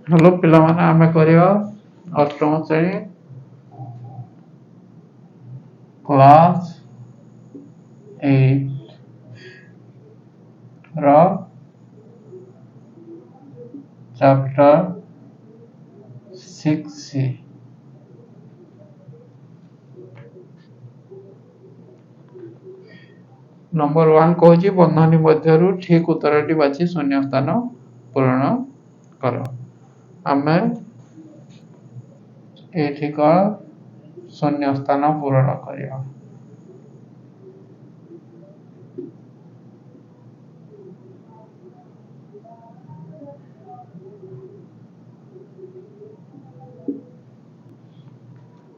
Hello पिलामाने आमे करिया अष्टम श्रेणी क्लास 8 ର चैप्टर 6 नंबर 1 कहूची बंधनी मध्यरु ठीक उत्तरटी बाछि शून्य स्थान पूर्ण कर आमे एठी का शून्य स्थान पूर्ण करिया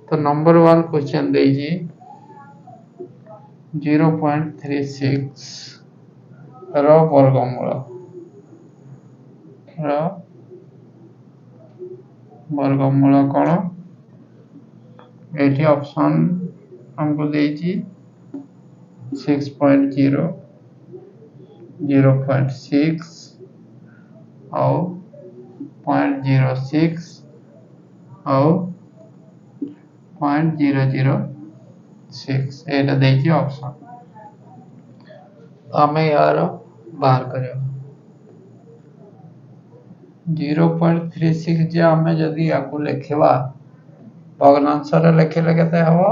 तो नंबर 1 क्वेश्चन देजी 0.36 ର ବର୍ଗମୂଳ କଣ एठी ऑप्शन हमको देजी 6.0 0.6 और 0.06 और 0.006 एटा देजी ऑप्शन आमे यार बाहर करियो 0.36 जे आमे जदी याकू लिखिबा भग्नांश रे लिखिले केते हबो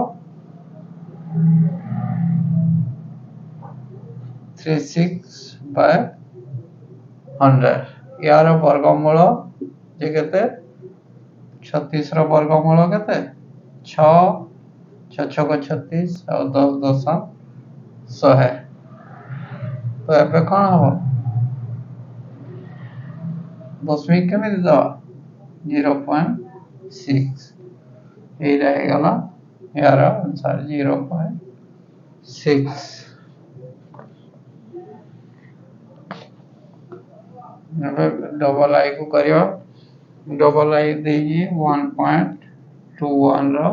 36/100 यार वर्गमूल जे केते 36 रो वर्गमूल केते 6 6 को 36 और 10 10 100 तो एबे कोन हबो दशमिक केमे दे 0.6 ए रहेगा यार आंसर 0.6 डबल आई को करियो डबल आई देजी 1.21 रो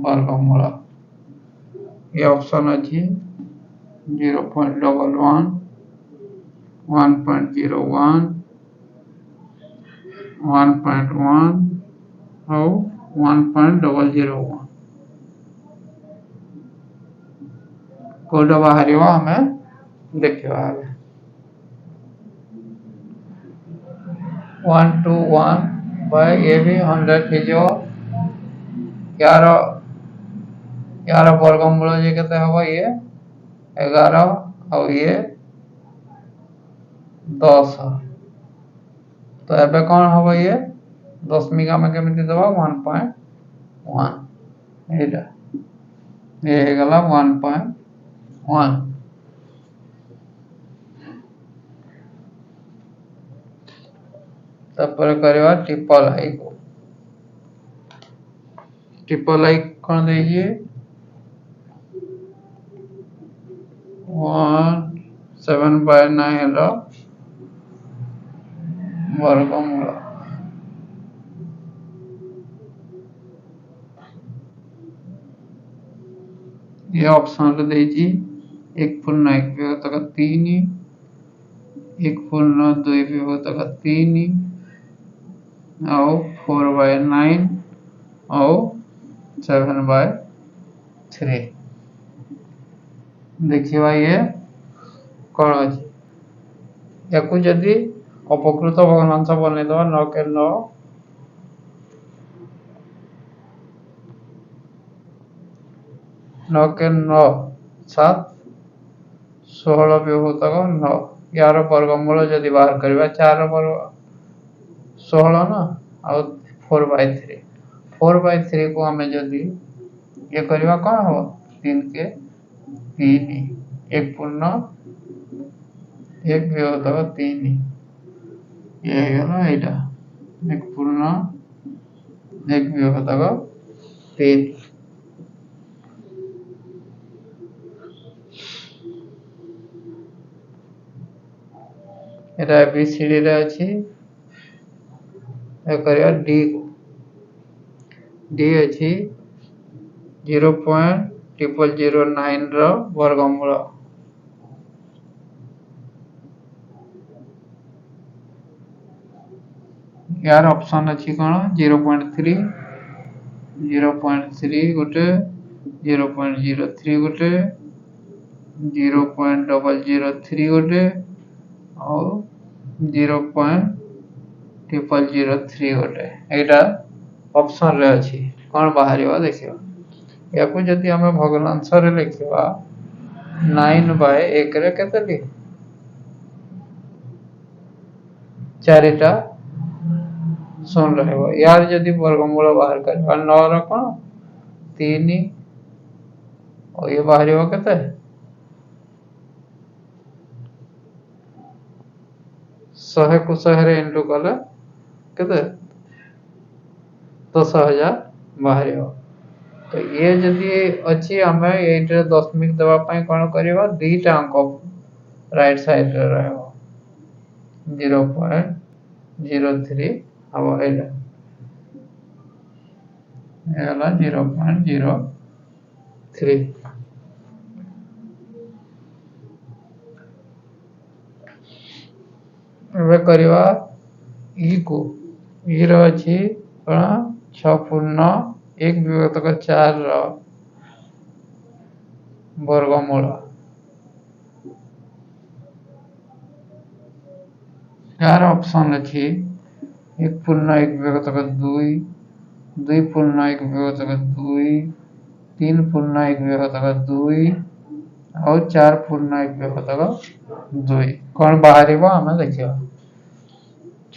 वर्गमूल ये ऑप्शन अछि 0.11 1.01 1.1 और 1.001 कोड बाहरियो हमें देखियो 121 बाय ए भी 100 हिजो यार वर्गमूल जे केते हबो ये 11 और ये 10 तो एबे कोन हबो ये दशमिका में केमिति देबा 1.1 एटा ये हे गला 1.1 तपर करवा ट्रिपल आई कोन देजिए 1/7 रो वर्गमूल ये ऑप्शन रे देजी 1.1/3 1.2/3 और 4/9 और 7/3 देखिए भाई ये कौन अच्छी याकू जदि अपकृत भग्नांश बने दो 9 के 9 9 के 9 7 16 विभूतक 9 यार वर्गमूल जदि बाहर करबा 4 वर्ग 16 ना और 4/3 को हमें जदि ये करबा कोन हो 3 के 3 1.1/3 ये गला एटा 1.1/3 एटा एबीसीडी रे अछि ए करिया डी अछि 0.0009 रो वर्गमूल यार ऑप्शन अच्छी कौन 0.3 0.3 गोटे 0.03 गोटे 0.003 गोटे और 0.003 गोटे एटा ऑप्शन रे अच्छी कौन बाहर देखिए या जदि आम भग्नांश लिखा 9/1 रे केते लिख 4टा शून्य रहिबो यार जदि वर्गमूल बाहर करबा 9 रो कोन 3 और ये बाहरिबो केते 100 को 100 रे इनटू कले केते 10,000 बाहरिबो तो ये जदि अच्छी हमें एटे दशमिक देवा पई कोन करबा दुईटा अंक राइट साइड रे रहबो 0.03 अब एला 0.03 एबे करबा ई को ई रो अछि 6.1/4 रो वर्गमूल यार ऑप्शन अच्छी 1.1/2 2.1/2 3.1/2 और 4.1/2 कौन बाहर आम देखा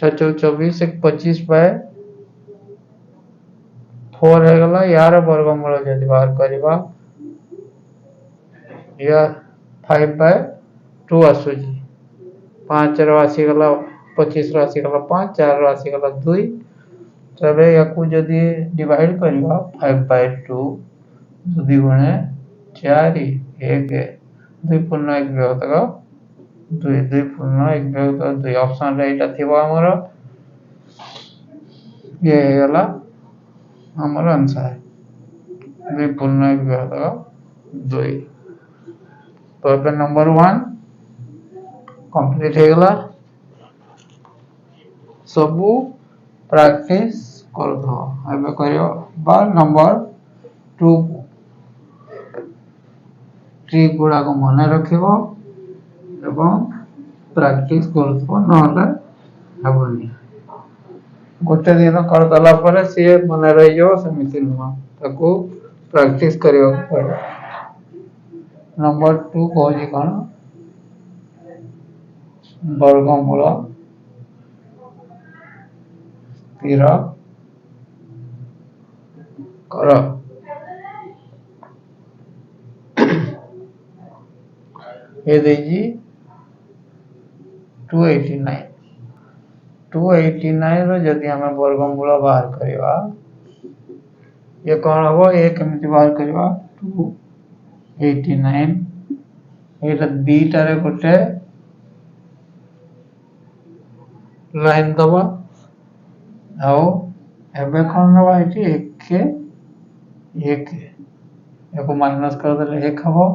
624 25/4 होगला यार वर्गमूल जब बाहर करवा या 5/2 आसूची 5 रो आसीगला 25 रो आसीगला 5 4 रो आसीगला 2 तबे याकू जदि डिवाइड करवा 5/2 2 गुणे 4 1 2.1/2 2.1/2 ऑप्शन रे एटा थिबो हमर ये हेगला हमर आंसर 2.1/2 तो पे नंबर 1 कंप्लीट हेगला सबू प्रैक्टिस कर दो एबे करियो बा नंबर 2 ट्री गुड़ा को मन रखिबो एवं प्रैक्टिस करथबो नहले हबनी गोटे दिन कर दला पर से मन रही जो समिति नुआ ताको प्रैक्टिस करियो पड़े नंबर 2 कहजी कोन वर्गमूल स्थिर कर ये देजी 289 रो जदि हमें वर्गमूल बाहर करवा ये कौन हम ये केमिति बाहर करवा 289 एटा बीटा रे गोटे लाइन दबा आओ एबे कौन नबा एटी 1 एको माइनस कर देले 1 हबो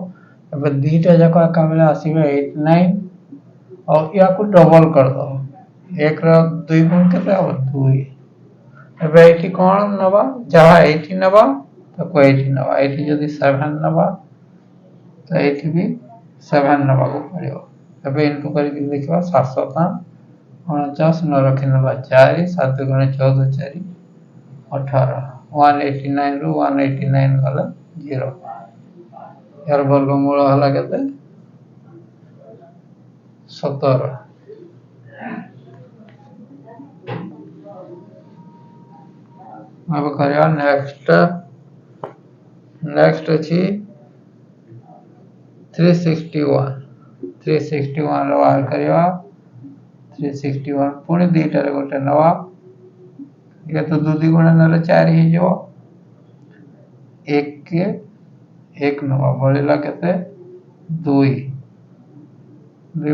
एबे दीटा जका काबले आसीबे 89 और या को डबल कर दो 1 रो 2 गुण केते हो 2 एबे एटी कौन नबा जहा 80 नबा तो को 80 नबा 80 जदी 7 नबा तो 80 भी 7 नबा को पड़ियो एबे इनटू करके देखबा 749 न रखि नबा 4 7 गुणे 14 4 18 189 रो 189 गला 0 यार वर्गमूल हला केते 17 अब करिया नेक्स्ट अछि 361 रो बाहर करिया 361 पुणी दीटा रे गोटे नवा ये तो 2 गुणे नले 4 ही जो 1 के 1 नवा बळिला केते 2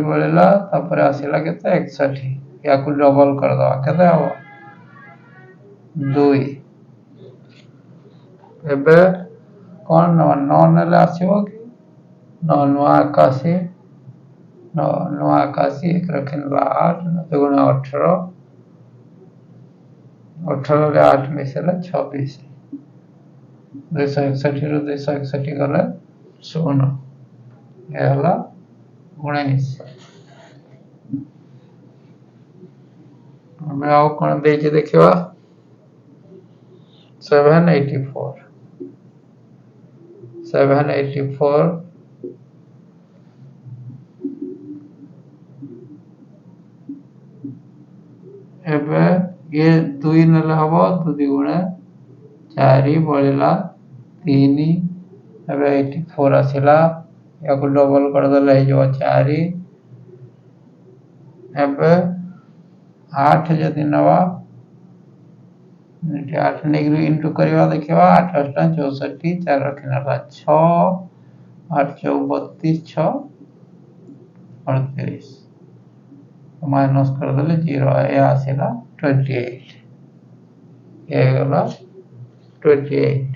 बळिला तापर आसीला केते 61 या को डबल कर दवा केते हो 2 एबे कोन नवा 9 नले आसीबो कि 9 81 9 81 एक रखिन 8 9 गुणे 18 18 रे 8 मिसेला 26 261 रु 261 गले 0 ये हला 19 हमें आओ कौन देखे देखिवा 784 एबे ये 2 नले हबो 2 गुणे 4 बळिला 3 एबे 84 आसिला याको डबल कर देले हे जो 4 एबे 8 जदि नवा 8 नेगरी इंटू करवा देखिवा 8 8 64 4 रखिनला 6 8 4 32 6 38 माइनस कर देले 0 ये आसिला 28 ये गला 28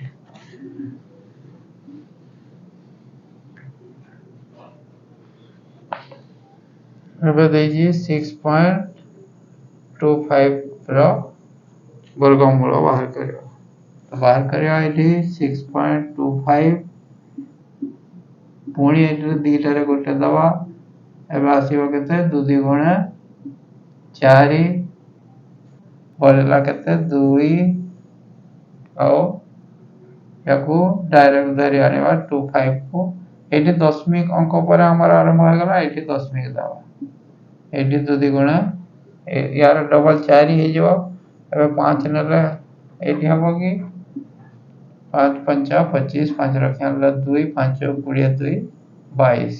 एबे देजी 6.25 रो वर्गमूल बाहर करियो तो बाहर करियो एठी 6.25 पुणी एठी दीटा रे गोटे दवा एबे आसीबो केते 2 गुणे 4 बळिला केते 2 और याको डायरेक्ट धरि आनिबा 25 को एठी दशमिक अंक पर हमर आरंभ हो गला एठी दशमिक दवा एठी 2 गुणे यार डबल 4 हे जो एबे 5 नले एठी हबो कि 5 5 25 5 रखियाला 2 5 20 2 22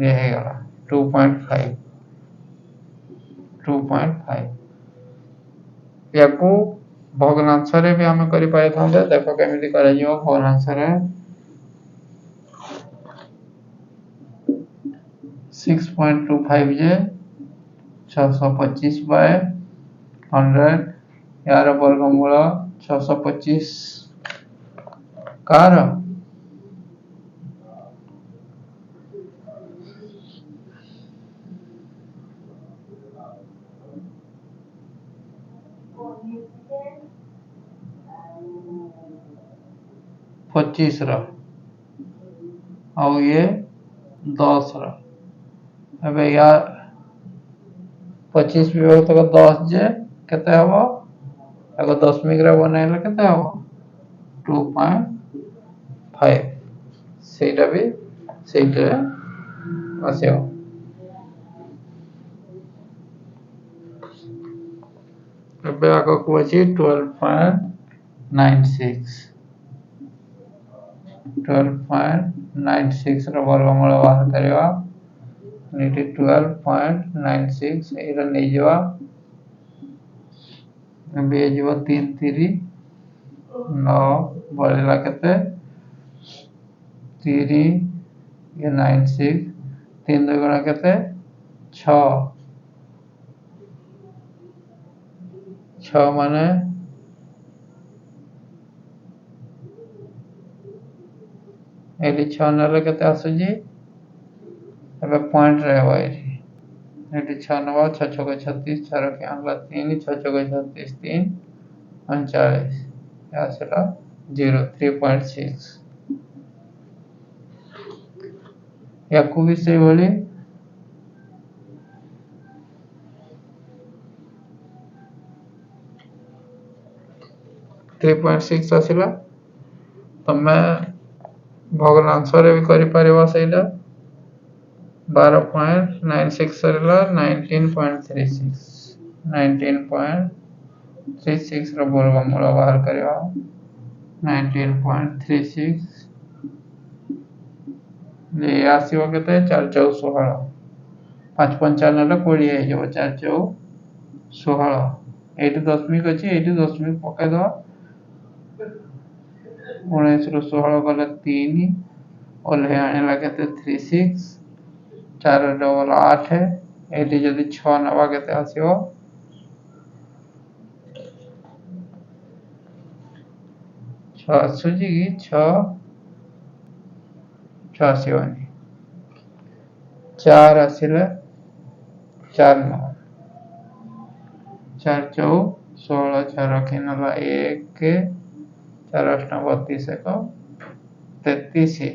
ये हे गला 2.5 याको भग्नांश रे भी हम करि पाए थांदे देखो केमिति करै जिवो भग्नांश रे 6.25 जे 625 बाय 100 यार वर्गमूल 625 कार 25 रो और ये 10 रो एबे यार 25 विभक्त 10 जे केते हबो एगो दशमिक रे बनाइले केते हबो 2.5 सेटा भी सेटा आसेओ एबे आको को अछि 12.96 रो वर्गमूल बाहर करवा नीति 12.96 एरा नै जवा एबे जवा 3 3 9 बळिला केते 3 ये 96 3 2 गुणा केते 6 6 माने एली 6 नले केते आसुजी एबे पॉइंट रहबो एटी 6 9 6 6 36 6 के आंगला 3 6 6 36 3 39 या सेला 0 3.6 याकू भी से बोली 3.6 आसिला तमे भग्नांश रे भी करि परिबा सेला 12.96 सरला 19.36 रो वर्गमूल बाहर करवा 19.36 ले आसीबो केते 4 4 16 5 55 ले 20 हे जो 4 4 16 एटी दशमिक अछि एटी दशमिक पके दो 19 रो 16 गले 3 ओले आनेला केते 36 4 डबल 8 है एटी जदि 6 नवा केते आसीबो 6 आसुजी कि 6 6 आसीबनी 4 आसिले 4 9 4 4 16 4 3 ହେଲା 1 4 8 32 ଏକ 33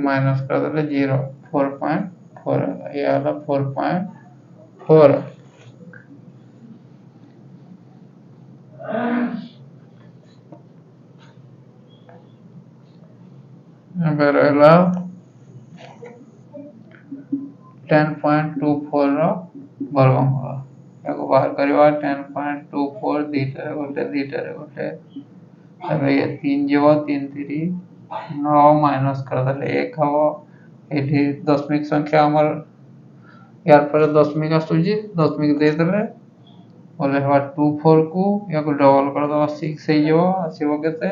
माइनस कर देले 0 4.4 ये वाला 4.4 ଏବେ ରହିଲା 10.24 ର ବର୍ଗମୂଳ याको बाहर करवा 10.24 दीटारे गोटे ଏବେ ये 3 जीव 3 3 9 माइनस कर देले 1 हबो एठी दशमिक संख्या हमर यार पर दशमिक आसुची दशमिक दे देले बोले हवा 24 को याको डबल कर दवा 6 हे जो आसीबो केते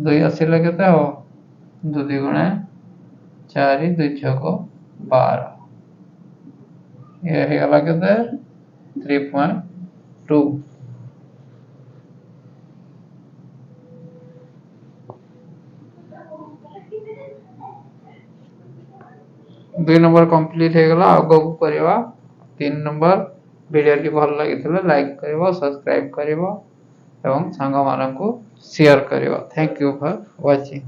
2 आसीले केते हो 2 गुणे 4 2 6 12 ये हे गला केते 3.2 2 नंबर कंप्लीट हे गला आगो को करवा 3 नंबर वीडियो की भल लागिथिले लाइक करबो सब्सक्राइब करबो एवं संग मानकु शेयर करबो थैंक यू फॉर वाचिंग।